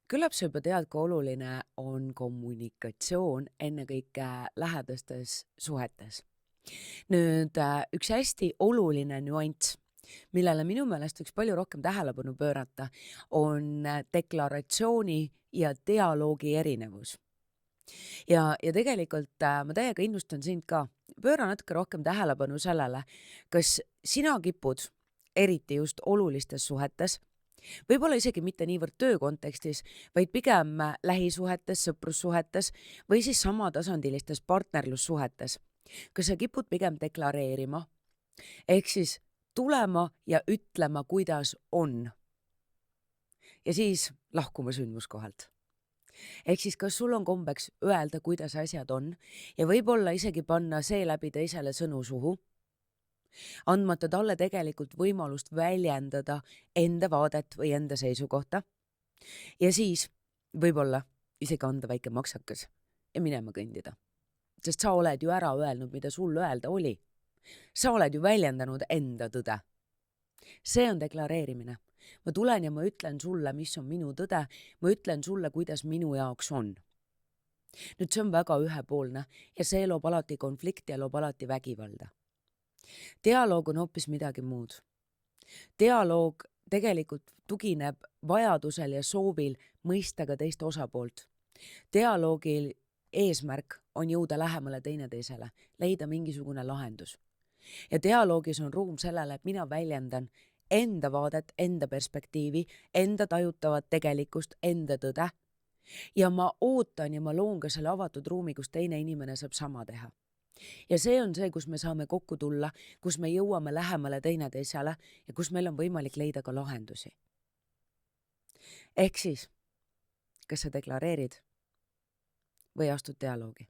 Küllap sa juba tead, kui oluline on kommunikatsioon ennekõike lähedastes suhetes. Üks hästi oluline nüanss, millele minu meelest võiks palju rohkem tähelepanu pöörata, on deklaratsiooni ja dialoogi erinevus. Ja tegelikult ma täiega innustan sind ka, pööra natuke rohkem tähelepanu sellele, kas sina kipud, eriti just olulistes suhetes, võib-olla isegi mitte niivõrd töö kontekstis, vaid pigem lähisuhetes, sõprussuhetes või siis samatasandilistes partnerlussuhetes. Kas sa kipud pigem deklareerima, ehk siis tulema ja ütlema, kuidas on, ja siis lahkuma sündmuskohalt. Ehk siis kas sul on kombeks öelda, kuidas asjad on ja võib-olla isegi panna seeläbi teisele sõnu suhu, andmata talle tegelikult võimalust väljendada enda vaadet või enda seisukohta ja siis võib-olla isegi anda väike maksakas ja minema kõndida. Sest sa oled ju ära öelnud, mida sul öelda oli. Sa oled ju väljendanud enda tõde. See on deklareerimine. Ma tulen ja ma ütlen sulle, mis on minu tõde. Ma ütlen sulle, kuidas minu jaoks on. Nüüd see on väga ühepoolne ja see loob alati konflikti ja loob alati vägivalda. Dialoog on hoopis midagi muud. Dialoog tegelikult tugineb vajadusel ja soovil mõista ka teist osapoolt. Dialoogil eesmärk on jõuda lähemale teineteisele, leida mingisugune lahendus. Ja dialoogis on ruum sellele, et mina väljendan enda vaadet, enda perspektiivi, enda tajutavat tegelikkust, enda tõde. Ja ma ootan ja ma loon ka selle avatud ruumi, kus teine inimene saab sama teha. Ja see on see, kus me saame kokku tulla, kus me jõuame lähemale teineteisele ja kus meil on võimalik leida ka lahendusi. Ehk siis, kas sa deklareerid või astud dialoogi?